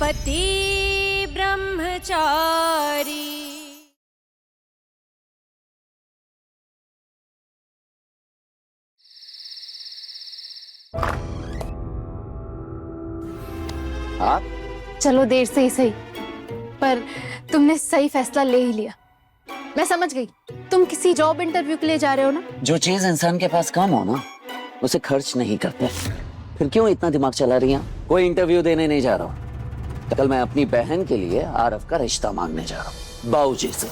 पति ब्रह्मचारी। आप चलो देर से ही सही, पर तुमने सही फैसला ले ही लिया। मैं समझ गई, तुम किसी जॉब इंटरव्यू के लिए जा रहे हो ना? जो चीज इंसान के पास कम हो ना, उसे खर्च नहीं करते। फिर क्यों इतना दिमाग चला रही हैं? कोई इंटरव्यू देने नहीं जा रहा हूँ। कल मैं अपनी बहन के लिए आरफ का रिश्ता मांगने जा रहा हूँ, बाबूजी से।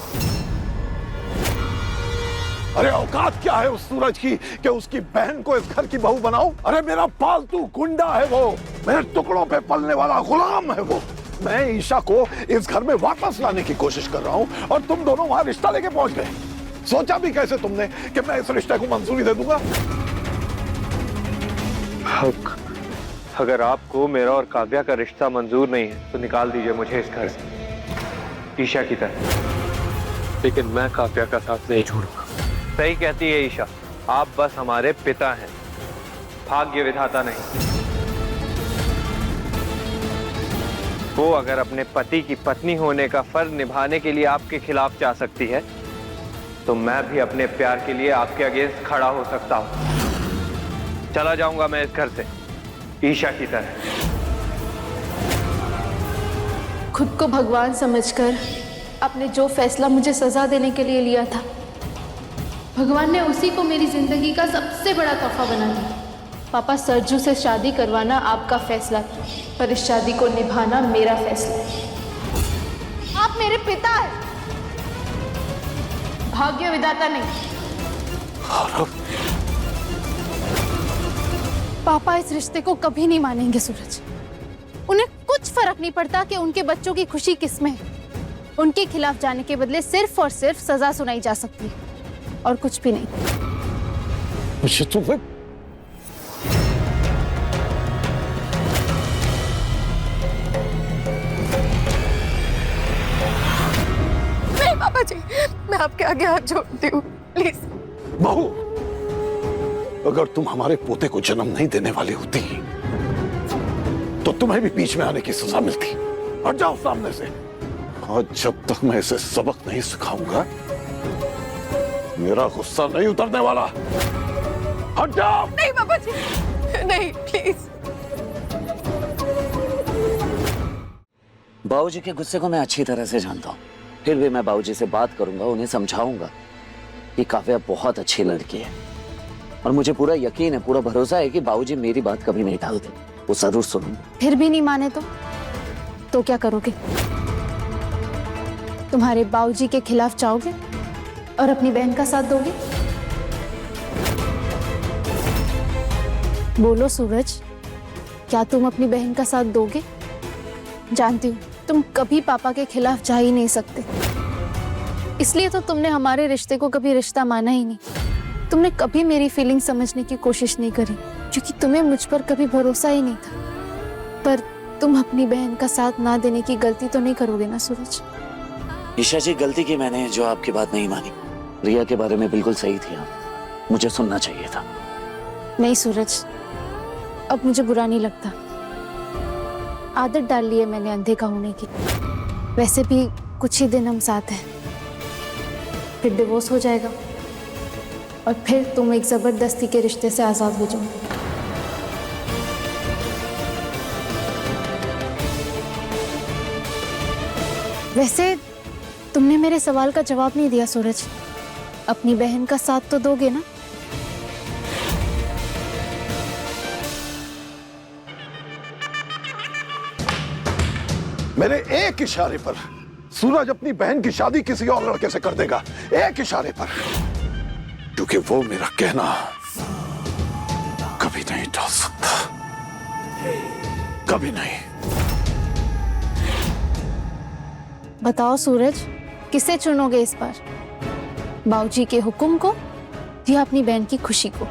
अरे औकात क्या है उस सूरज की कि उसकी बहन को इस घर की बहू बनाऊं? अरे मेरा पालतू गुंडा है वो, मेरे टुकड़ों पे पलने वाला गुलाम है वो। मैं ईशा को इस घर में वापस लाने की कोशिश कर रहा हूं और तुम दोनों वहां रिश्ता लेके पहुंच गए। सोचा भी कैसे तुमने कि मैं इस रिश्ते को मंजूरी दे दूंगा? अगर आपको मेरा और काव्या का रिश्ता मंजूर नहीं है तो निकाल दीजिए मुझे इस घर से, ईशा की तरह। लेकिन मैं काव्या का साथ नहीं छोड़ूंगा। सही कहती है ईशा, आप बस हमारे पिता हैं, भाग्य विधाता नहीं। वो अगर अपने पति की पत्नी होने का फर्ज निभाने के लिए आपके खिलाफ जा सकती है, तो मैं भी अपने प्यार के लिए आपके अगेंस्ट खड़ा हो सकता हूं। चला जाऊंगा मैं इस घर से, ईशा की तरह। खुद को भगवान समझकर आपने जो फैसला मुझे सजा देने के लिए लिया था, भगवान ने उसी को मेरी जिंदगी का सबसे बड़ा तोहफा बना दिया। पापा, सरजू से शादी करवाना आपका फैसला था, पर इस शादी को निभाना मेरा फैसला है। आप मेरे पिता हैं, भाग्य विधाता नहीं। पापा इस रिश्ते को कभी नहीं मानेंगे सूरज। उन्हें कुछ फर्क नहीं पड़ता कि उनके बच्चों की खुशी किसमें है। उनके खिलाफ जाने के बदले सिर्फ और सिर्फ सजा सुनाई जा सकती है, और कुछ भी नहीं। नहीं पापा जी, मैं आपके आगे हाथ जोड़ती हूँ, प्लीज। बहू, अगर तुम हमारे पोते को जन्म नहीं देने वाली होती तो तुम्हें भी बीच में आने की सजा मिलती। हट जाओ सामने से। और जब तक मैं इसे सबक नहीं सिखाऊंगा, मेरा गुस्सा नहीं उतरने वाला। हट जाओ। नहीं पापा जी, नहीं, प्लीज। बाबूजी के गुस्से को मैं अच्छी तरह से जानता हूँ। फिर भी मैं बाबूजी से बात करूंगा, उन्हें समझाऊंगा कि काव्या बहुत अच्छी लड़की है, और मुझे पूरा यकीन है, पूरा भरोसा है कि बाबूजी मेरी बात कभी नहीं टालते। वो जरूर सुनेंगे। फिर भी नहीं माने तो क्या करोगे? तुम्हारे बाबूजी के खिलाफ जाओगे और अपनी बहन का साथ दोगे? बोलो सूरज, क्या तुम अपनी बहन का साथ दोगे? जानती हूँ तुम कभी पापा के खिलाफ जा ही नहीं सकते, इसलिए तो तुमने हमारे रिश्ते को कभी रिश्ता माना ही नहीं। तुमने कभी मेरी फीलिंग समझने की कोशिश नहीं करी, क्योंकि तुम्हें मुझ पर कभी भरोसा ही नहीं था। पर तुम अपनी बहन का साथ ना देने की गलती तो नहीं करोगे ना सूरज? ईशा जी, गलती की मैंने जो आपकी बात नहीं मानी। रिया के बारे में बिल्कुल सही थी आप, मुझे सुनना चाहिए था। नहीं सूरज, अब मुझे बुरा नहीं लगता। आदत डाल ली है मैंने अनदेखा होने की। वैसे भी कुछ ही दिन हम साथ हैं, फिर डिवोर्स हो जाएगा और फिर तुम एक जबरदस्ती के रिश्ते से आजाद हो जाओगे। वैसे तुमने मेरे सवाल का जवाब नहीं दिया सूरज। अपनी बहन का साथ तो दोगे ना? मेरे एक इशारे पर सूरज अपनी बहन की शादी किसी और लड़के से कर देगा, एक इशारे पर। क्योंकि वो मेरा कहना कभी नहीं टाल सकता, कभी नहीं। बताओ सूरज, किसे चुनोगे इस बार? बाबूजी के हुक्म को या अपनी बहन की खुशी को?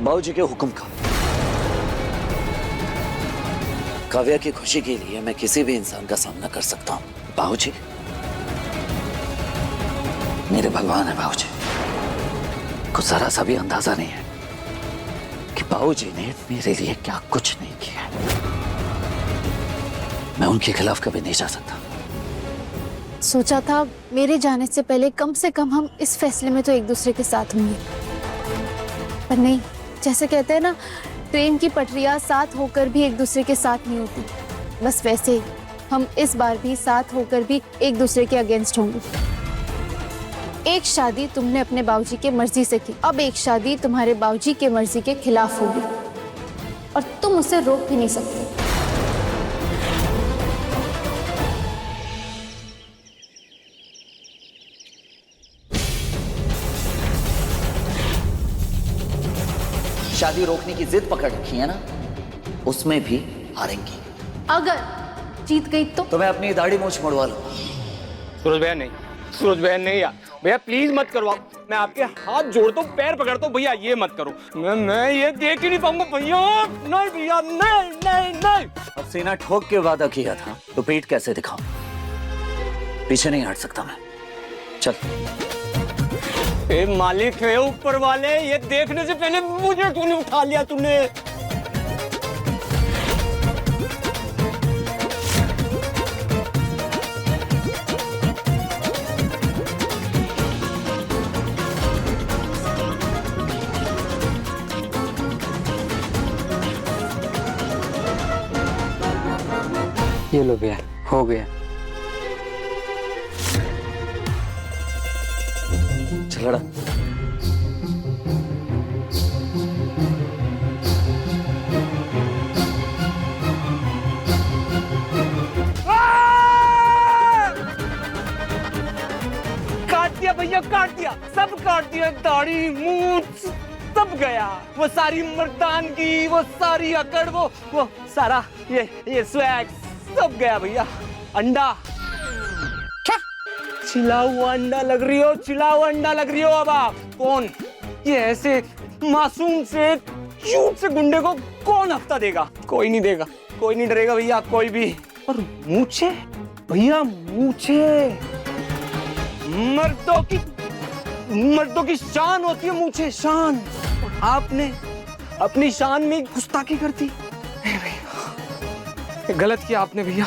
बाबूजी के हुक्म का। काव्या की खुशी के लिए मैं किसी भी इंसान का सामना कर सकता हूँ। बाबूजी मेरे भगवान है। बाबूजी को जरा सा भी अंदाजा नहीं है कि बाबूजी ने मेरे लिए क्या कुछ नहीं किया है। मैं उनके खिलाफ कभी नहीं जा सकता। सोचा था मेरे जाने से पहले कम से कम हम इस फैसले में तो एक दूसरे के साथ होंगे, पर नहीं। जैसे कहते हैं ना, ट्रेन की पटरियां साथ होकर भी एक दूसरे के साथ नहीं होती, बस वैसे ही हम इस बार भी साथ होकर भी एक दूसरे के अगेंस्ट होंगे। एक शादी तुमने अपने बाबूजी के मर्जी से की, अब एक शादी तुम्हारे बाबूजी के मर्जी के खिलाफ होगी और तुम उसे रोक भी नहीं सकते। शादी रोकने की जिद पकड़ रखी है ना, उसमें भी हारेंगी। अगर जीत गई तो मैं अपनी दाढ़ी मूंछ मुड़वा लूंगा। सूरज भैया नहीं, सूरज भैया नहीं यार, भैया प्लीज मत करवाओ। मैं आपके हाथ जोड़ता हूँ, पैर पकड़ता हूँ, भैया ये मत करो। मैं ये देख ही नहीं पाऊंगा भैया। नहीं भैया, नहीं नहीं नहीं। अब सीना ठोक के वादा किया था तो पीठ कैसे दिखाऊं? पीछे नहीं हट सकता मैं। चल। ए मालिक है ऊपर वाले, ये देखने से पहले मुझे तूने उठा लिया तूने। ये लो भैया, हो गया। चलड़ा। काट दिया भैया, काट दिया, सब काट दिया। दाढ़ी मूंछ सब गया, वो सारी मर्दानगी, वो सारी अकड़, वो सारा ये स्वैग सब गया भैया। अंडा चिल्ला हुआ अंडा लग रही हो, चिल्ला हुआ अंडा लग रही हो। अब आप कौन? ये ऐसे मासूम से क्यूट से गुंडे को कौन हफ्ता देगा? कोई नहीं देगा, कोई नहीं डरेगा भैया, कोई भी। और मूछे भैया, मूछे मर्दों की शान होती है, मूछे शान। और आपने अपनी शान में गुस्ताखी कर दी। गलत किया आपने भैया,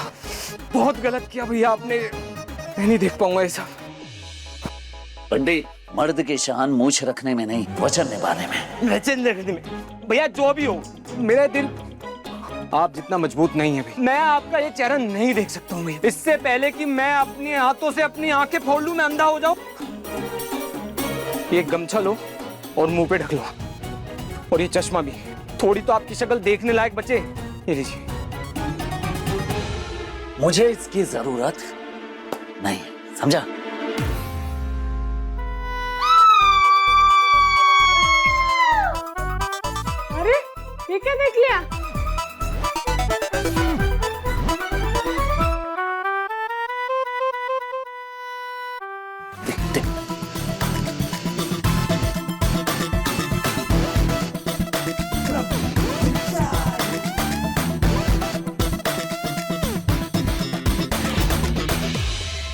बहुत गलत किया भैया आपने। मैं नहीं देख पाऊंगा ऐसा। पंडित, मर्द की शान मूछ रखने में नहीं, वचन निभाने में। वचन रखने में भैया, जो भी हो, मेरा दिल आप जितना मजबूत नहीं है भैया। मैं आपका ये चेहरा नहीं देख सकता हूँ भैया। इससे पहले कि मैं अपने हाथों से अपनी आंखें फोड़ लूं, मैं अंधा हो जाऊं। ये गमछा लो और मुंह पे ढक लो, और ये चश्मा भी। थोड़ी तो आपकी शक्ल देखने लायक बचे। ये लीजिए। मुझे इसकी जरूरत नहीं, समझा? अरे ये क्या देख लिया? देख।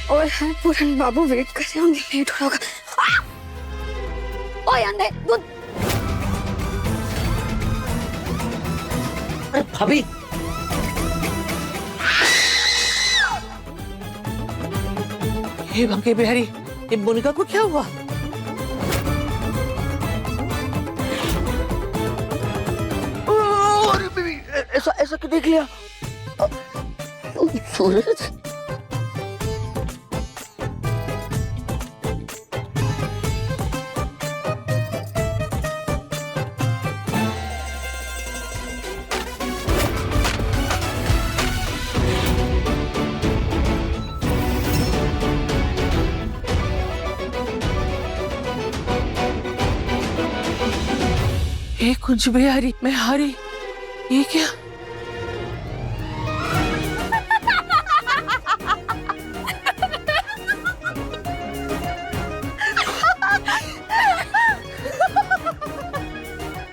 और पूरन बाबू वेट कर रहे होंगे, लेट हो होगा। ओए अंधे दूध। अरे भाभी, हे बंके बिहारी, ये मोनिका को क्या हुआ? अरे बेबी, ऐसा क्यों देख लिया? सूरज, कुछ बिहारी, मैं हारी। ये क्या?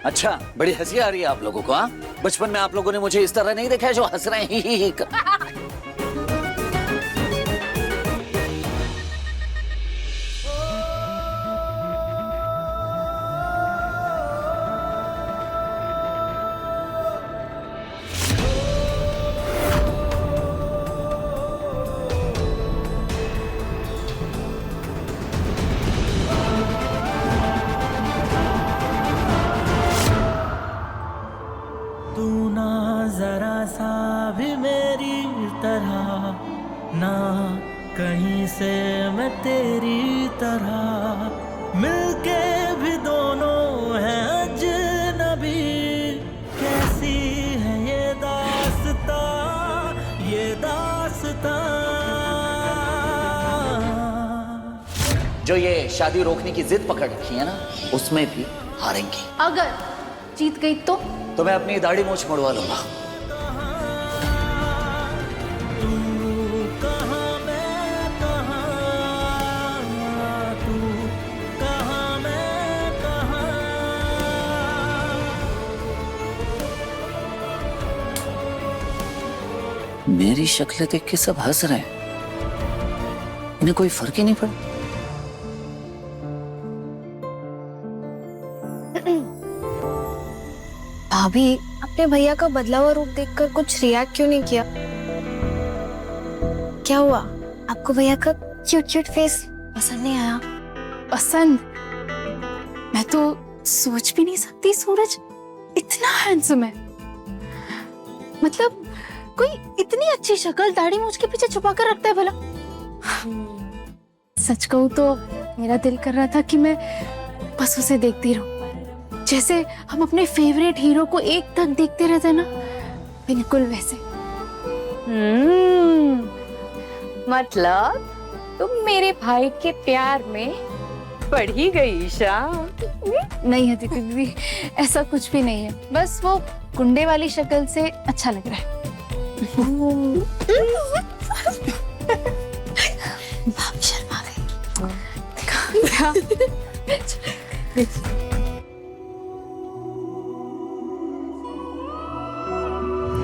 अच्छा, बड़ी हंसी आ रही है आप लोगों को? हाँ, बचपन में आप लोगों ने मुझे इस तरह नहीं देखा है जो हंस रहे हैं। ही। जो ये शादी रोकने की जिद पकड़ रखी है ना, उसमें भी हारेंगी। अगर जीत गई तो मैं अपनी दाढ़ी मूछ मुड़वा लूंगा। मेरी शक्ल देख के सब हंस रहे हैं, इन्हें कोई फर्क ही नहीं पड़ा। भाभी, अपने भैया का बदला हुआ रूप देखकर कुछ रिएक्ट क्यों नहीं किया? क्या हुआ? आपको भैया का क्यूट क्यूट फेस पसंद नहीं आया? पसंद? मैं तो सोच भी नहीं सकती सूरज इतना हैंडसम है। मतलब कोई इतनी अच्छी शक्ल दाढ़ी मूंछ के पीछे छुपा कर रखता है भला? सच कहूं तो मेरा दिल कर रहा था कि मैं बस उसे देखती रहूं, जैसे हम अपने फेवरेट हीरो को एक तक देखते रहते ना, बिल्कुल वैसे। मतलब तुम मेरे भाई के प्यार में पड़ ही गई ईशा। नहीं है दीदी दीदी, ऐसा कुछ भी नहीं है, बस वो गुंडे वाली शक्ल से अच्छा लग रहा है। भाभी शर्मा गई।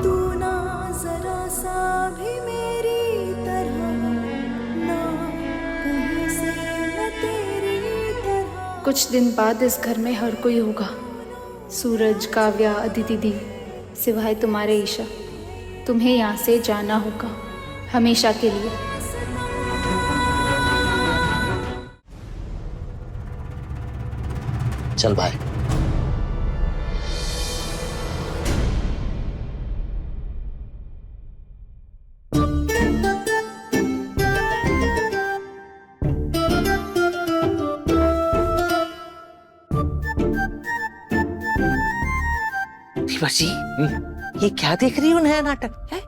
तू ना जरा सा भी मेरी तरह, ना कहीं से मैं तेरी तरह। कुछ दिन बाद इस घर में हर कोई होगा, सूरज, काव्या, अदिति दी, सिवाय तुम्हारे ईशा। तुम्हें यहाँ से जाना होगा हमेशा के लिए। चल भाई। जी, ये क्या देख रही हो? नया नाटक है?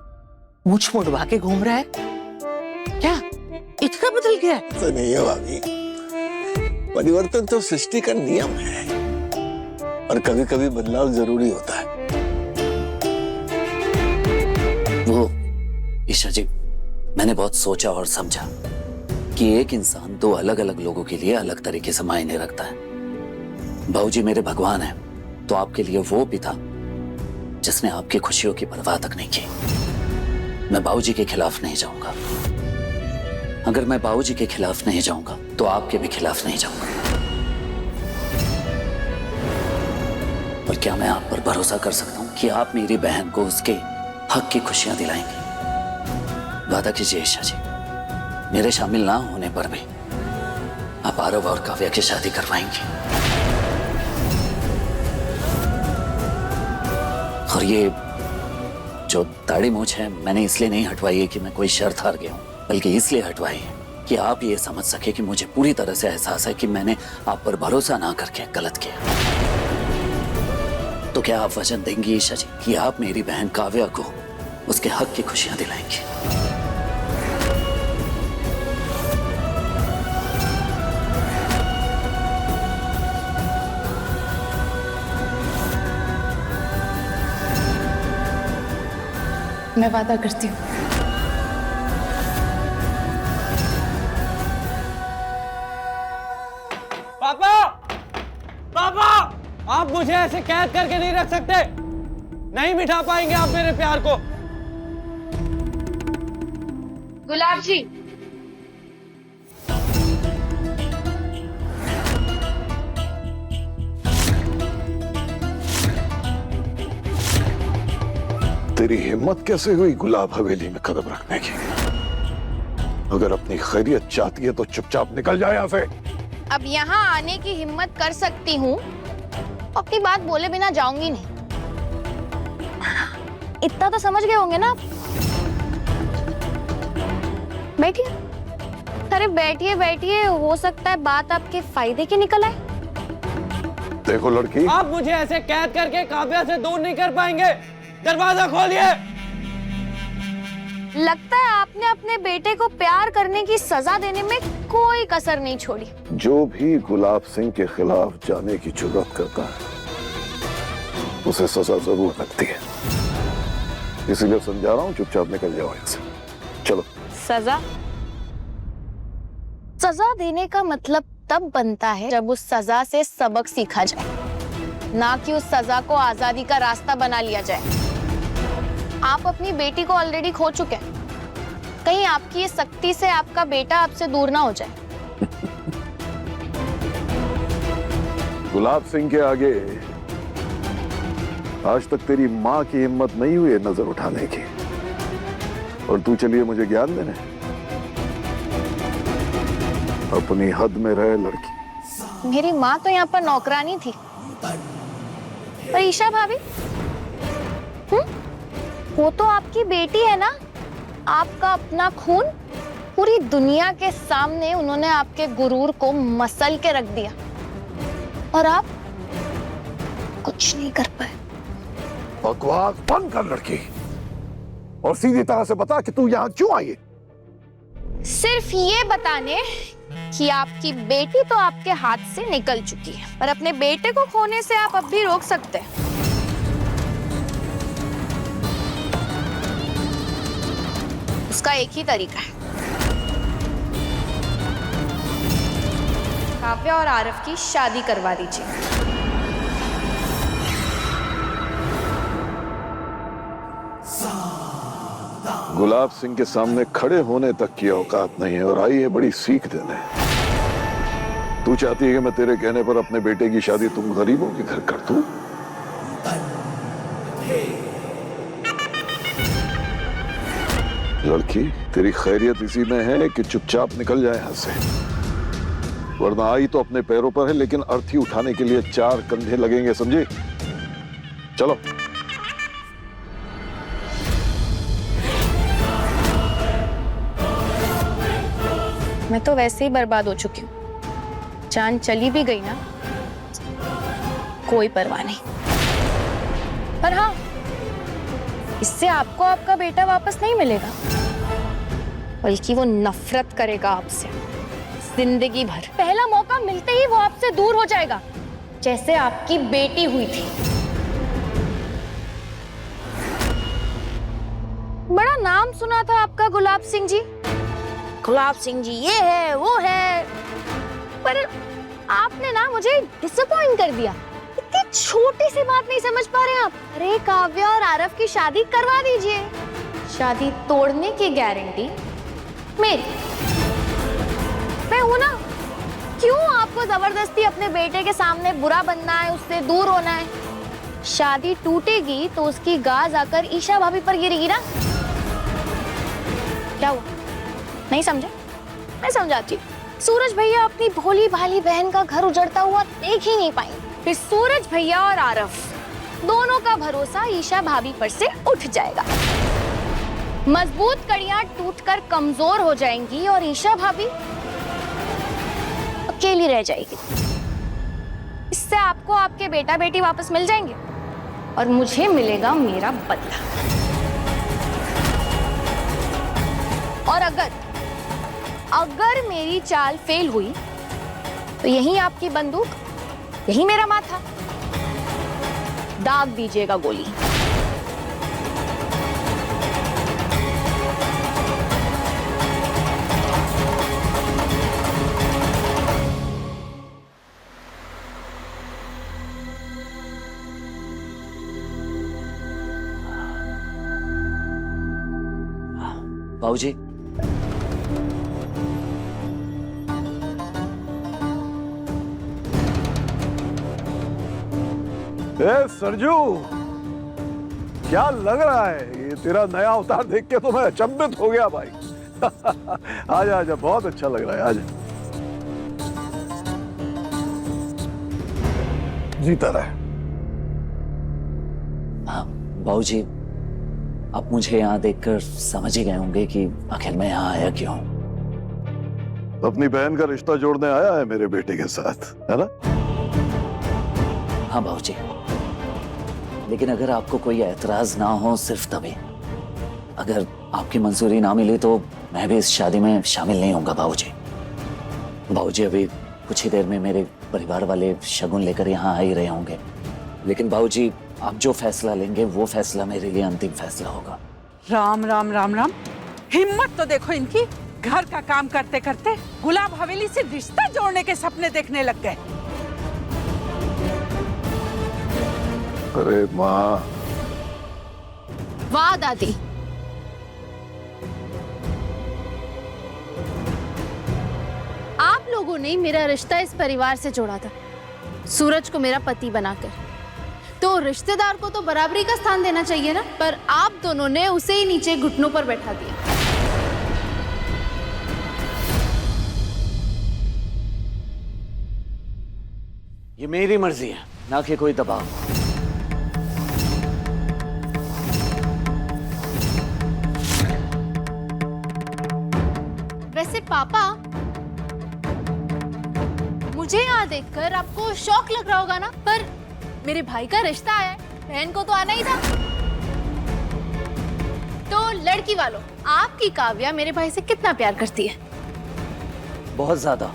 मुझ मुड़वा के घूम रहा है क्या? इतना बदल गया है? तो नहीं है भाभी, परिवर्तन तो सृष्टि का नियम है और कभी कभी बदलाव जरूरी होता है। वो ईशा जी, मैंने बहुत सोचा और समझा कि एक इंसान दो अलग अलग लोगों के लिए अलग तरीके से मायने रखता है। बाबूजी मेरे भगवान हैं, तो आपके लिए वो पिता जिसने आपकी खुशियों की परवाह तक नहीं की। मैं बाबूजी के खिलाफ नहीं जाऊंगा। अगर मैं बाबूजी के खिलाफ नहीं जाऊंगा तो आपके भी खिलाफ नहीं जाऊंगा। और क्या मैं आप पर भरोसा कर सकता हूं कि आप मेरी बहन को उसके हक की खुशियां दिलाएंगे? वादा कीजिए ईशा जी, मेरे शामिल ना होने पर भी आप आरव और काव्या की शादी करवाएंगी। और ये जो दाढ़ी मूछ है, मैंने इसलिए नहीं हटवाई है कि मैं कोई शर्त हार गया हूं, बल्कि इसलिए हटवाई है कि आप ये समझ सके कि मुझे पूरी तरह से एहसास है कि मैंने आप पर भरोसा ना करके गलत किया। तो क्या आप वचन देंगी ईशा जी कि आप मेरी बहन काव्या को उसके हक की खुशियां दिलाएंगी? मैं वादा करती हूँ। पापा, पापा, आप मुझे ऐसे कैद करके नहीं रख सकते। नहीं मिटा पाएंगे आप मेरे प्यार को। गुलाब जी, तेरी हिम्मत कैसे हुई गुलाब हवेली में कदम रखने की? अगर अपनी खैरियत चाहती है तो चुपचाप निकल जाए यहाँ से। अब यहाँ आने की हिम्मत कर सकती हूँ, अपनी बात बोले बिना जाऊंगी नहीं। इतना तो समझ गए होंगे ना? बैठिए। अरे बैठिए बैठिए, हो सकता है बात आपके फायदे की निकल आए। देखो लड़की, आप मुझे ऐसे कैद करके काव्या से दूर नहीं कर पाएंगे। दरवाजा खोलिए। लगता है आपने अपने बेटे को प्यार करने की सजा देने में कोई कसर नहीं छोड़ी। जो भी गुलाब सिंह के खिलाफ जाने की जुर्रत करता है उसे सजा जरूर लगती है, इसीलिए समझा रहा हूं चुपचाप निकल जाओ यहाँ से। चलो। सजा? सजा देने का मतलब तब बनता है जब उस सजा से सबक सीखा जाए, ना कि उस सजा को आजादी का रास्ता बना लिया जाए। आप अपनी बेटी को ऑलरेडी खो चुके हैं, कहीं आपकी ये सख्ती से आपका बेटा आपसे दूर ना हो जाए। गुलाब सिंह के आगे आज तक तेरी माँ की हिम्मत नहीं हुई है नजर उठाने की, और तू चलिए मुझे ज्ञान देने। अपनी हद में रहे लड़की। मेरी माँ तो यहाँ पर नौकरानी थी। पर ईशा भाभी, वो तो आपकी बेटी है ना, आपका अपना खून। पूरी दुनिया के सामने उन्होंने आपके गुरूर को मसल के रख दिया और आप कुछ नहीं कर पाए। बकवास बंद कर लड़की, और सीधी तरह से बता कि तू यहाँ क्यों आई है। सिर्फ ये बताने कि आपकी बेटी तो आपके हाथ से निकल चुकी है, पर अपने बेटे को खोने से आप अब भी रोक सकते हैं। उसका एक ही तरीका है, काव्या और आरव की शादी करवा दीजिए। गुलाब सिंह के सामने खड़े होने तक की औकात नहीं है और आई है बड़ी सीख देने। तू चाहती है कि मैं तेरे कहने पर अपने बेटे की शादी तुम गरीबों के घर कर दूं? लड़की, तेरी खैरियत इसी में है कि चुपचाप निकल जाए यहां से, वरना आई तो अपने पैरों पर है, लेकिन अर्थी उठाने के लिए 4 कंधे लगेंगे, समझे? चलो। मैं तो वैसे ही बर्बाद हो चुकी हूँ, जान चली भी गई ना कोई परवाह नहीं। पर हाँ, इससे आपको आपका बेटा वापस नहीं मिलेगा, बल्कि वो नफरत करेगा आपसे जिंदगी भर। पहला मौका मिलते ही वो आपसे दूर हो जाएगा, जैसे आपकी बेटी हुई थी। बड़ा नाम सुना था आपका गुलाब सिंह जी। गुलाब सिंह जी ये है वो है, पर आपने ना मुझे डिसअपॉइंट कर दिया। इतनी छोटी सी बात नहीं समझ पा रहे आप? अरे काव्या और आरव की शादी करवा दीजिए, शादी तोड़ने की गारंटी मेरी। मैं हूं ना, क्यों आपको जबरदस्ती अपने बेटे के सामने बुरा बनना है, उससे दूर होना है? शादी टूटेगी तो उसकी गाज आकर ईशा भाभी पर गिरेगी ना। क्या हुआ, नहीं समझे? मैं समझाती हूँ। सूरज भैया अपनी भोली भाली बहन का घर उजड़ता हुआ देख ही नहीं पाएंगे, फिर सूरज भैया और आरव दोनों का भरोसा ईशा भाभी पर से उठ जाएगा। मजबूत कड़ियां टूटकर कमजोर हो जाएंगी और ईशा भाभी अकेली रह जाएगी। इससे आपको आपके बेटा बेटी वापस मिल जाएंगे और मुझे मिलेगा मेरा बदला। और अगर मेरी चाल फेल हुई तो यही आपकी बंदूक, यही मेरा माथा, दाग दीजिएगा गोली। बाबूजी, सरजू, क्या लग रहा है? ये तेरा नया अवतार देख के तो मैं अचंभित हो गया भाई। आजा आजा, बहुत अच्छा लग रहा है, आजा। जीता रहे। बाबूजी, आप मुझे यहाँ देखकर समझ ही गए होंगे कि आखिर मैं यहाँ आया क्यों। अपनी बहन का रिश्ता जोड़ने आया है मेरे बेटे के साथ, है ना? हाँ बाबूजी, लेकिन अगर आपको कोई एतराज ना हो, सिर्फ तभी। अगर आपकी मंजूरी ना मिली तो मैं भी इस शादी में शामिल नहीं होऊंगा बाबूजी। बाबूजी अभी कुछ ही देर में मेरे परिवार वाले शगुन लेकर यहाँ आ ही रहे होंगे, लेकिन बाबूजी आप जो फैसला लेंगे वो फैसला मेरे लिए अंतिम फैसला होगा। राम राम राम राम, हिम्मत तो देखो इनकी, घर का काम करते करते गुलाब हवेली से रिश्ता जोड़ने के सपने देखने लग गए। अरे माँ, वाह दादी, आप लोगों ने मेरा रिश्ता इस परिवार से जोड़ा था, सूरज को मेरा पति बनाकर। तो रिश्तेदार को तो बराबरी का स्थान देना चाहिए ना, पर आप दोनों ने उसे ही नीचे घुटनों पर बैठा दिया। ये मेरी मर्जी है, ना कि कोई दबाव। वैसे पापा, मुझे यहाँ देखकर आपको शौक लग रहा होगा ना, पर मेरे भाई का रिश्ता आया है, बहन को तो आना ही था। तो लड़की वालों, आपकी काव्या मेरे भाई से कितना प्यार करती है? बहुत ज्यादा।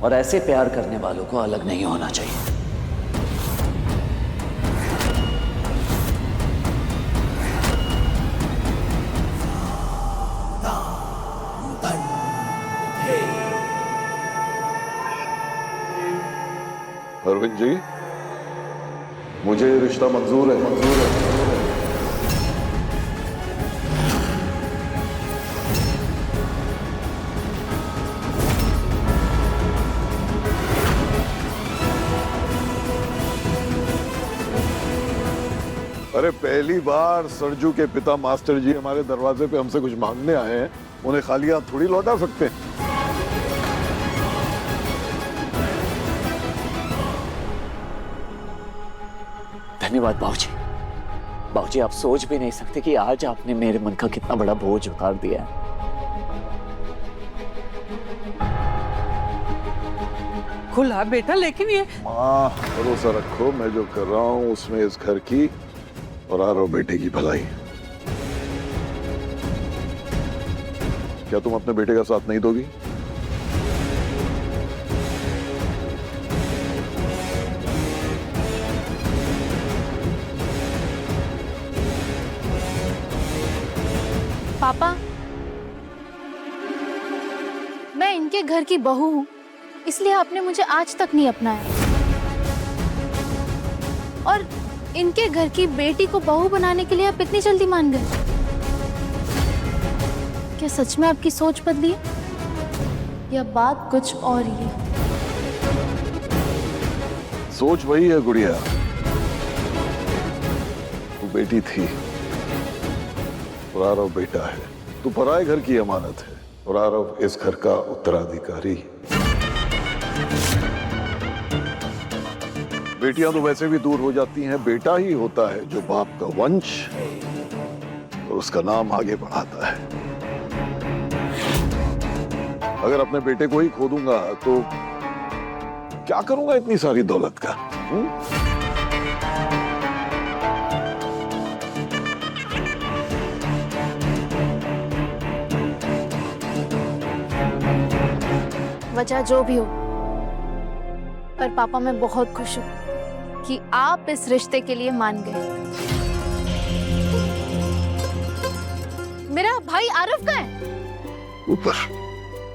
और ऐसे प्यार करने वालों को अलग नहीं होना चाहिए। अरविंद जी, मुझे ये रिश्ता मंजूर है, मंजूर है। अरे पहली बार सरजू के पिता मास्टर जी हमारे दरवाजे पे हमसे कुछ मांगने आए हैं, उन्हें खाली हाथ थोड़ी लौटा सकते हैं। धन्यवाद बाबूजी। बाबूजी, आप सोच भी नहीं सकते कि आज आपने मेरे मन का कितना बड़ा बोझ उतार दिया है। खुला बेटा, लेकिन ये माँ भरोसा रखो, मैं जो कर रहा हूँ उसमें इस घर की और आरव बेटे की भलाई। क्या तुम अपने बेटे का साथ नहीं दोगी? पापा, मैं इनके घर की बहू हूं, इसलिए आपने मुझे आज तक नहीं अपनाया। और इनके घर की बेटी को बहू बनाने के लिए आप इतनी जल्दी मान गए? क्या सच में आपकी सोच बदली है या बात कुछ और ही है? सोच वही है गुड़िया, तू बेटी थी और आरव बेटा है। तू पराए घर की अमानत है और आरव इस घर का उत्तराधिकारी। बेटियां तो वैसे भी दूर हो जाती हैं, बेटा ही होता है जो बाप का वंश और उसका नाम आगे बढ़ाता है। अगर अपने बेटे को ही खो दूंगा तो क्या करूंगा इतनी सारी दौलत का? वजह जो भी हो, पर पापा मैं बहुत खुश हूँ कि आप इस रिश्ते के लिए मान गए। मेरा भाई आरव कहाँ है? ऊपर।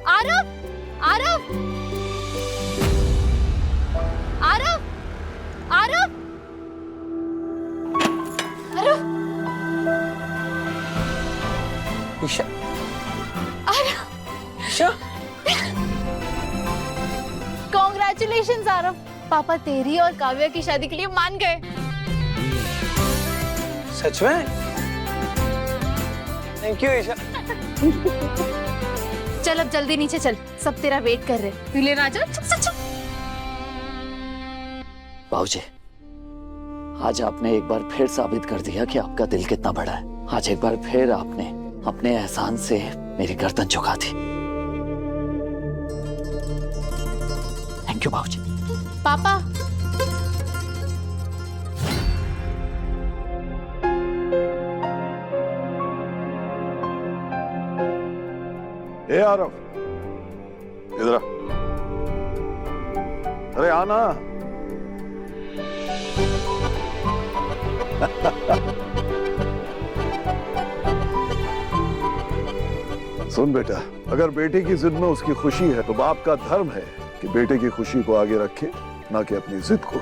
आरव, आरव, आरव, आरव, आरव, ईशा, आरव। ईशा, कॉन्ग्रेचुलेशंस आरव, पापा तेरी और काव्या की शादी के लिए मान गए। सच में? Thank you Isha. चल अब जल्दी नीचे चल, सब तेरा वेट कर रहे हैं। ले राजा, चुप चुप चुप। बाबूजी, आज आपने एक बार फिर साबित कर दिया कि आपका दिल कितना बड़ा है। आज एक बार फिर आपने अपने एहसान से मेरी गर्दन झुका दी। थैंक यू बाबूजी। पापा, आरव, इधर आ। अरे आना। सुन बेटा, अगर बेटे की जिद में उसकी खुशी है तो बाप का धर्म है कि बेटे की खुशी को आगे रखे, ना कि अपनी जिद को।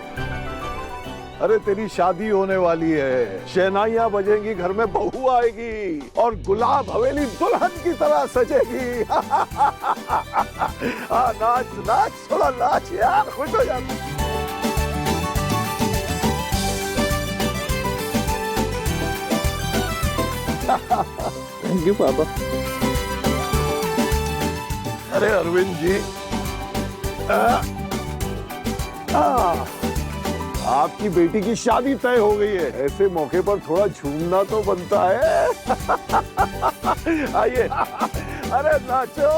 अरे तेरी शादी होने वाली है, शहनाइयां बजेंगी, घर में बहू आएगी और गुलाब हवेली दुल्हन की तरह सजेगी। नाच नाच, थोड़ा नाच यार, खुश हो जा। थैंक यू पापा। अरे अरविंद जी, आपकी बेटी की शादी तय हो गई है, ऐसे मौके पर थोड़ा झूमना तो बनता है। आइए, अरे नाचो।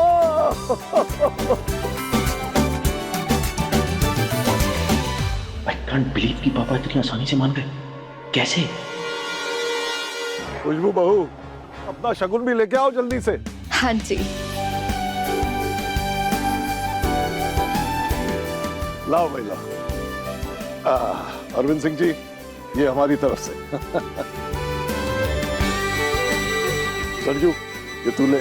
I can't believe कि पापा इतनी आसानी से मान गए। कैसे? खुशबू बहू, अपना शगुन भी लेके आओ जल्दी से। हाँ जी। लाओ भाई लाओ। अरविंद सिंह जी, ये हमारी तरफ से। सरजू, ये तू ले।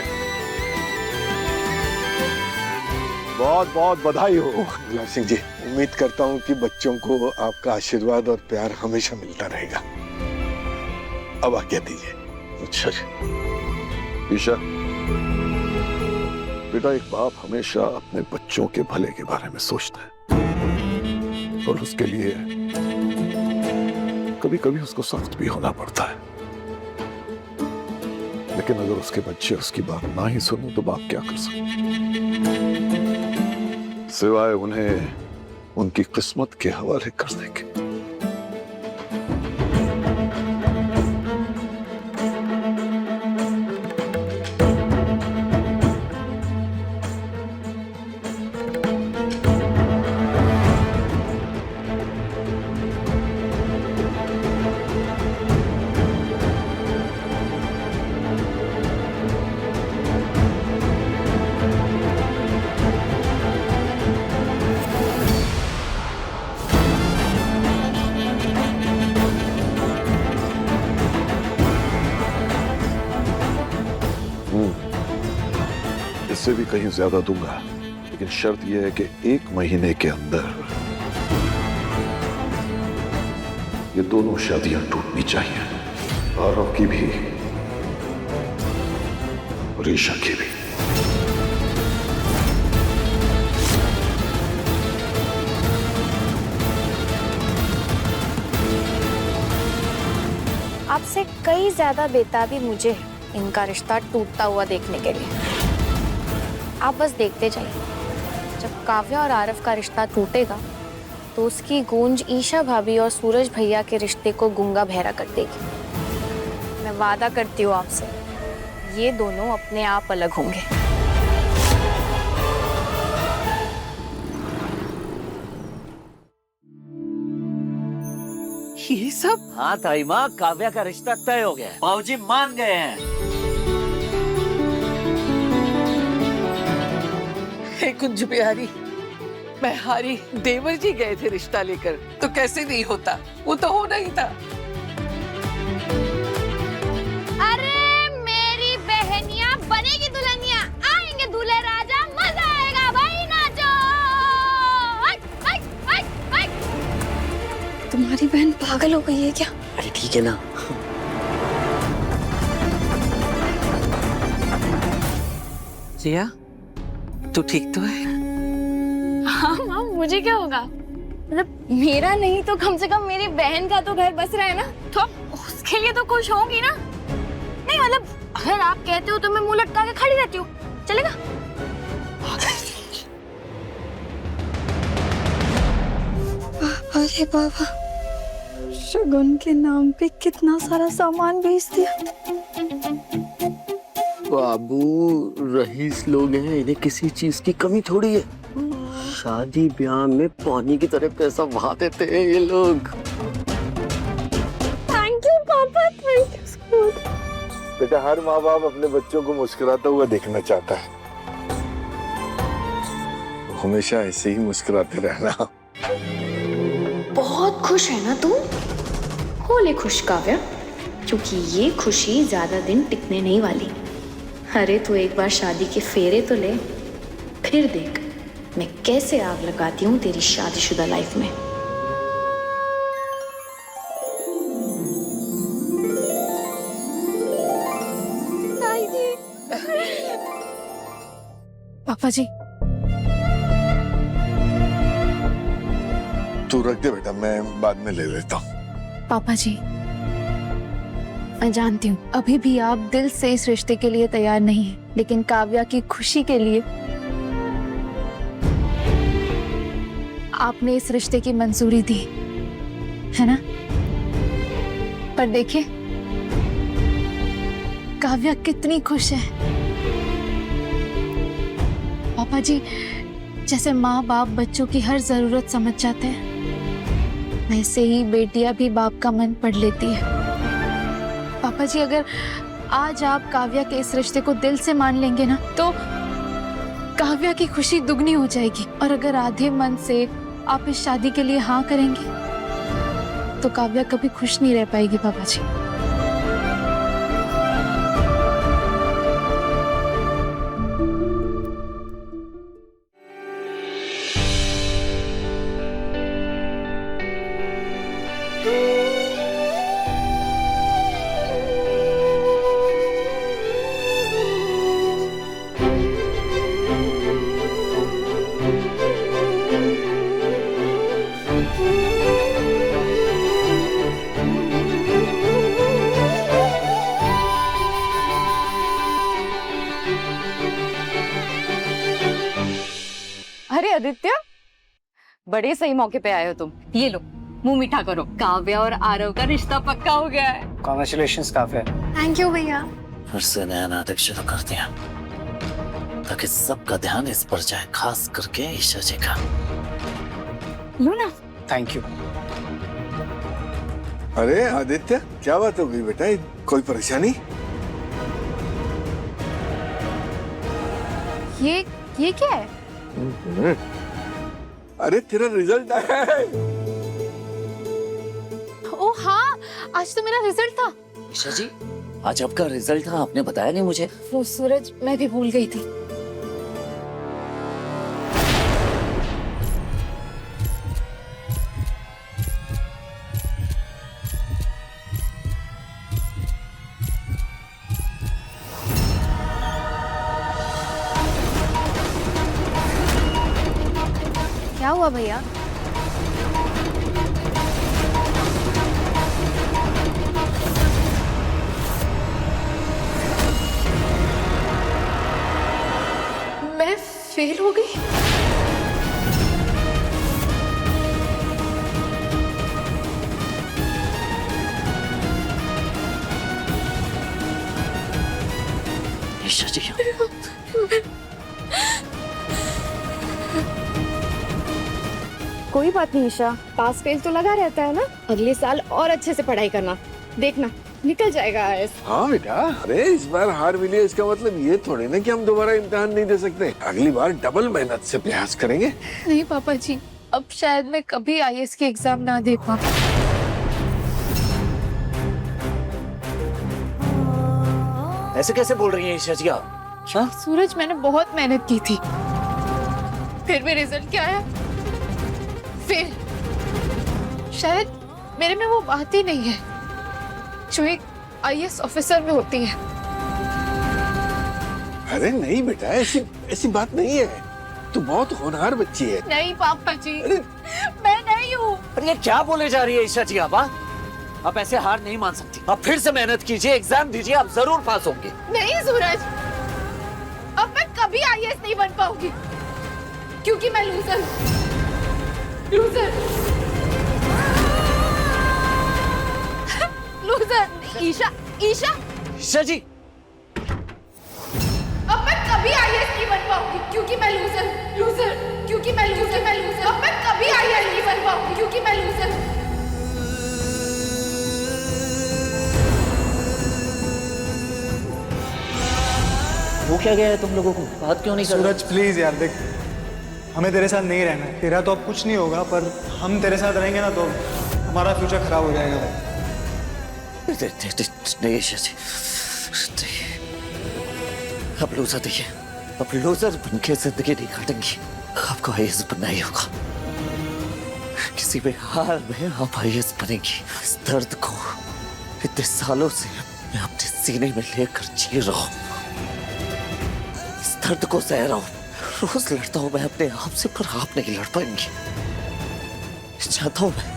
बहुत बहुत बधाई हो। गुलाब सिंह जी, उम्मीद करता हूँ कि बच्चों को आपका आशीर्वाद और प्यार हमेशा मिलता रहेगा। अब आज्ञा दीजिए। अच्छा जी। ईशा, बेटा, एक बाप हमेशा अपने बच्चों के भले के बारे में सोचता है और उसके लिए कभी कभी उसको सख्त भी होना पड़ता है। लेकिन अगर उसके बच्चे उसकी बात ना ही सुने तो बाप क्या कर सकते, सिवाय उन्हें उनकी किस्मत के हवाले कर देंगे। इससे भी कहीं ज्यादा दूंगा, लेकिन शर्त यह है कि 1 महीने के अंदर ये दोनों शादियां टूटनी चाहिए, आरव की भी और ईशा की भी। आपसे कई ज्यादा बेताबी मुझे इनका रिश्ता टूटता हुआ देखने के लिए। आप बस देखते जाइए, जब काव्या और आरव का रिश्ता टूटेगा तो उसकी गूंज ईशा भाभी और सूरज भैया के रिश्ते को गूंगा बहरा कर देगी। मैं वादा करती हूँ आपसे, ये दोनों अपने आप अलग होंगे। ये सब? हाँ ताई माँ, काव्या का रिश्ता तय हो गया है, बाबूजी मान गए हैं। कुंज बिहारी, मैं हारी, देवर जी गए थे रिश्ता लेकर, तो कैसे नहीं होता, वो तो होना ही था। अरे मेरी बहनिया बनेगी दुल्हनिया, आएंगे दूल्हे राजा, मजा आएगा भाई, नाचो। तुम्हारी बहन पागल हो गई है क्या? अरे ठीक है ना। जिया, तू ठीक तो है? हाँ माँ, मुझे क्या होगा? मतलब मेरा नहीं तो कम से कम मेरी बहन का तो घर बस रहा है ना, तो उसके लिए तो खुश होंगी ना। नहीं मतलब अगर आप कहते हो तो मैं मुंह लटका के खड़ी रहती हूँ, चलेगा? अरे बाबा, शगुन के नाम पे कितना सारा सामान बेच दिया। बाबू, रईस लोग हैं, इन्हें किसी चीज की कमी थोड़ी है। शादी ब्याह में पानी की तरह पैसा बहा देते हैं ये लोग। थैंक यू पापा, थैंक यू। बेटा, हर माँ बाप अपने बच्चों को मुस्कुराता हुआ देखना चाहता है। हमेशा ऐसे ही मुस्कुराते रहना। बहुत खुश है ना तुम? हो ले खुश काव्या, क्योंकि ये खुशी ज्यादा दिन टिकने नहीं वाली। अरे तू एक बार शादी के फेरे तो ले, फिर देख मैं कैसे आग लगाती हूँ तेरी शादीशुदा लाइफ में। पापा जी, तू रख दे बेटा, मैं बाद में ले लेता हूँ। पापा जी, मैं जानती हूँ अभी भी आप दिल से इस रिश्ते के लिए तैयार नहीं हैं, लेकिन काव्या की खुशी के लिए आपने इस रिश्ते की मंजूरी दी है ना? पर देखिए काव्या कितनी खुश है। पापा जी, जैसे माँ बाप बच्चों की हर जरूरत समझ जाते हैं, वैसे ही बेटियां भी बाप का मन पढ़ लेती है। पापा जी, अगर आज आप काव्या के इस रिश्ते को दिल से मान लेंगे ना, तो काव्या की खुशी दुगनी हो जाएगी। और अगर आधे मन से आप इस शादी के लिए हाँ करेंगे तो काव्या कभी खुश नहीं रह पाएगी। पापा जी, अरे आदित्य, बड़े सही मौके पे आए हो तुम। ये लो, मुंह मीठा करो। काव्या और आरव का रिश्ता पक्का हो गया है। कॉन्ग्रेचुलेशंस काव्या। थैंक यू भैया। फिर से नया नाटक शुरू कर दिया ताकि सबका ध्यान इस पर जाए, खास करके ईशा जी का। लो ना। Thank you. अरे आदित्य, क्या बात हो गई बेटा? कोई परेशानी? ये क्या है? अरे तेरा रिजल्ट आया है। ओ हाँ, आज तो मेरा रिजल्ट था। ईशा जी, आज आपका रिजल्ट था, आपने बताया नहीं मुझे। वो सूरज, मैं भी भूल गई थी। क्या हुआ भैया? मैं फेल हो गई? ईशा जी, कोई बात नहीं ईशा, पास फेल तो लगा रहता है ना। अगले साल और अच्छे से पढ़ाई करना, देखना निकल जाएगा आईएएस। हाँ बेटा, अरे इस बार हार मिली है, इसका मतलब ये थोड़ी ना कि हम दोबारा इम्तिहान नहीं दे सकते। अगली बार डबल मेहनत से प्रयास करेंगे। नहीं पापा जी, अब शायद मैं कभी आईएएस की एग्जाम ना दे पाऊं। ऐसे कैसे बोल रही हैं ईशा जी आप? हाँ? सूरज, मैंने बहुत मेहनत की थी, फिर भी रिजल्ट क्या आया? फेल। शायद मेरे में वो बात ही नहीं है जो एक आईएएस ऑफिसर में होती है। अरे नहीं बेटा, ऐसी बात नहीं है। तू बहुत होनहार बच्ची है। नहीं पापा जी, मैं नहीं हूँ। अरे ये क्या बोले जा रही है ईशा जी आप? आप ऐसे हार नहीं मान सकती। आप फिर से मेहनत कीजिए, एग्जाम दीजिए, आप जरूर पास होंगे। नहीं सूरज, अब मैं कभी आईएएस नहीं बन पाऊंगी, क्योंकि मैं लूजर हूँ। लूजर। ईशा, ईशा जी, अब मैं कभी आईएएस नहीं बन पाऊंगी, क्योंकि मैं लूजर। क्योंकि मैं लूजर। अब मैं कभी आईएएस नहीं बन पाऊंगी, क्योंकि मैं लूजर। वो क्या गया है तुम लोगों को? बात क्यों नहीं कर रहे? सूरज प्लीज यार, देख हमें तेरे साथ नहीं रहना है। तेरा तो अब कुछ नहीं होगा, पर हम तेरे साथ रहेंगे ना तो हमारा फ्यूचर खराब हो जाएगा। नहीं ईशा जी, अब लूजर देखिए, अब लूजर बन के जिंदगी नहीं काटेंगी। आपको आईएएस बनना ही होगा, किसी भी हाल में आप आईएएस बनेंगी। इस दर्द को इतने सालों से मैं अपने सीने में लेकर जी रहा हूं, इस दर्द को सह रहा हूं। रोज लड़ता हूं मैं अपने आप से, पर आप नहीं लड़ पाएंगी। चाहता हूं मैं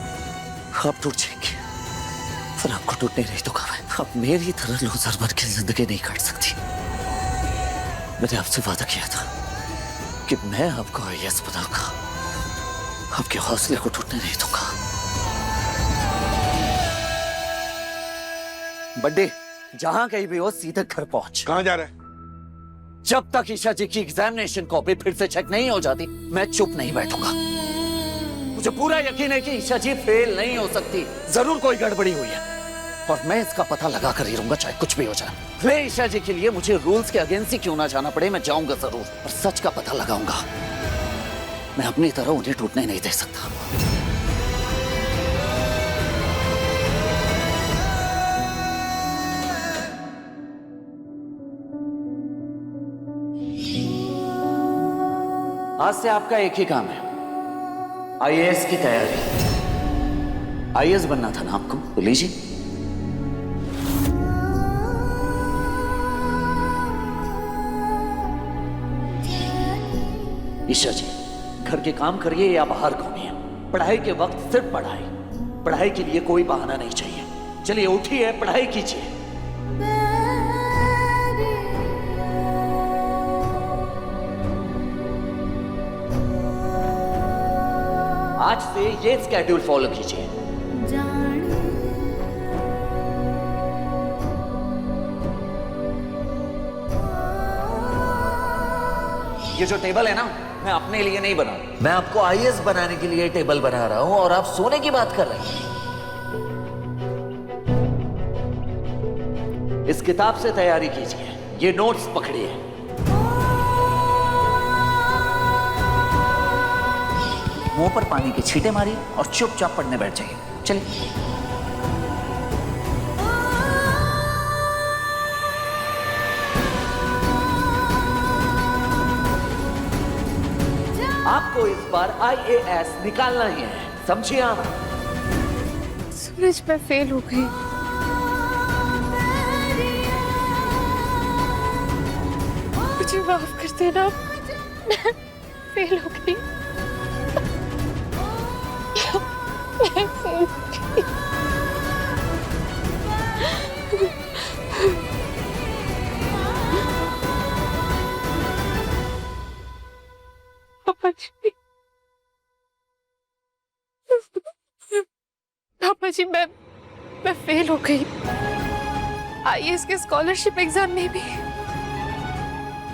आप टूट जाएंगे, पर आपको टूटने नहीं दूंगा मैं। आप मेरी तरह लूजर बन के जिंदगी नहीं काट सकती। मैंने आपसे वादा किया था कि मैं आपको आईएएस बनाऊंगा, आपके हौसले को टूटने नहीं दूंगा। बड्डे, जहां कहीं भी हो सीधे घर पहुंच। कहाँ जा रहा है? जब तक ईशा जी की एग्जामिनेशन कॉपी फिर से चेक नहीं हो जाती, मैं चुप नहीं बैठूंगा। मुझे पूरा यकीन है कि ईशा जी फेल नहीं हो सकती, जरूर कोई गड़बड़ी हुई है, और मैं इसका पता लगा कर ही रहूंगा, चाहे कुछ भी हो जाए। भले ईशा जी के लिए मुझे रूल्स के अगेंस्ट ही क्यों ना जाना पड़े, मैं जाऊंगा जरूर, और सच का पता लगाऊंगा। मैं अपनी तरह उन्हें टूटने नहीं दे सकता। आज से आपका एक ही काम है, आईएएस की तैयारी। आईएएस बनना था ना आपको, तो लीजिए। ईशा जी, घर के काम करिए या बाहर घूमिए, पढ़ाई के वक्त सिर्फ पढ़ाई। पढ़ाई के लिए कोई बहाना नहीं चाहिए। चलिए उठिए, पढ़ाई कीजिए। आज से ये स्केड्यूल फॉलो कीजिए। ये जो टेबल है ना, मैं अपने लिए नहीं बना, मैं आपको आईएएस बनाने के लिए टेबल बना रहा हूं, और आप सोने की बात कर रहे हैं। इस किताब से तैयारी कीजिए, ये नोट्स पकड़िए। मुंह पर पानी के छींटे मारिए और चुपचाप पढ़ने बैठ जाइए। चलिए। आपको इस बार आईएएस निकालना ही है, समझिए आप। सूरज, मैं फेल हो गई। मुझे माफ कर देना, मैं फेल हो गई। पापा जी, मैं फेल हो गई आईएएस के स्कॉलरशिप एग्जाम में भी,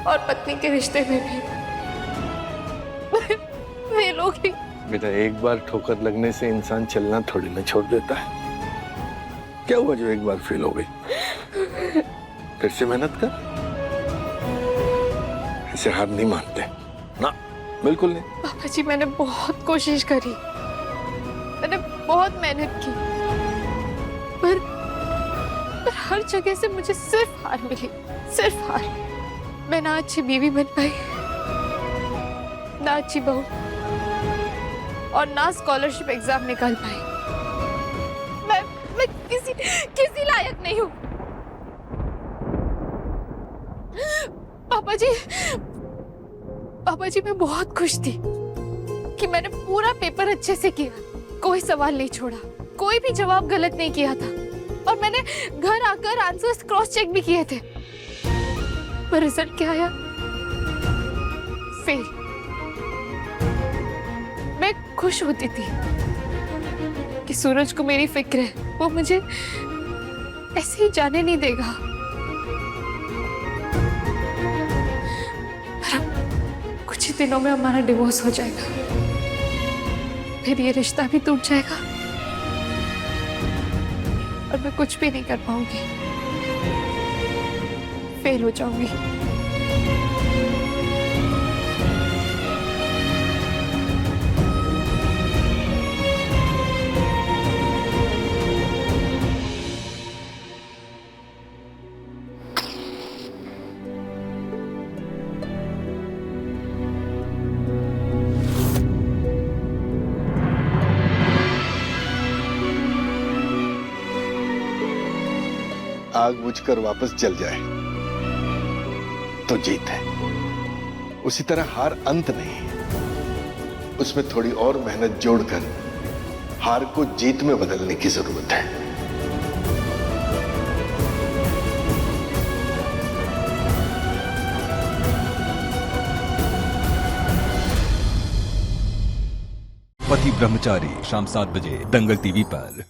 और पत्नी के रिश्ते में भी। फेल हो गई। बेटा, एक बार ठोकर लगने से इंसान चलना थोड़ी ना छोड़ देता है। क्या हुआ जो एक बार फेल हो गई? फिर से मेहनत कर, ऐसे हार नहीं मानते ना, बिल्कुल नहीं। पापा जी, मैंने बहुत कोशिश करी, मैंने बहुत मेहनत की, पर हर जगह से मुझे सिर्फ हार मिली, सिर्फ हार। मैं ना अच्छी बीवी बन पाई, ना अच्छी बहू, और ना स्कॉलरशिप एग्जाम निकाल पाई। मैं किसी लायक नहीं हूँ। पापा जी, मैं बहुत खुश थी कि मैंने पूरा पेपर अच्छे से किया, कोई सवाल नहीं छोड़ा, कोई भी जवाब गलत नहीं किया था, और मैंने घर आकर आंसर्स क्रॉस चेक भी किए थे। पर रिजल्ट क्या आया? फेल। मैं खुश होती थी कि सूरज को मेरी फिक्र है, वो मुझे ऐसे ही जाने नहीं देगा। पर अब कुछ ही दिनों में हमारा डिवोर्स हो जाएगा, फिर ये रिश्ता भी टूट जाएगा, और मैं कुछ भी नहीं कर पाऊंगी, फेल हो जाऊंगी। आग बुझकर वापस जल जाए तो जीत है। उसी तरह हार अंत नहीं है, उसमें थोड़ी और मेहनत जोड़कर हार को जीत में बदलने की जरूरत है। पति ब्रह्मचारी शाम 7 बजे दंगल टीवी पर।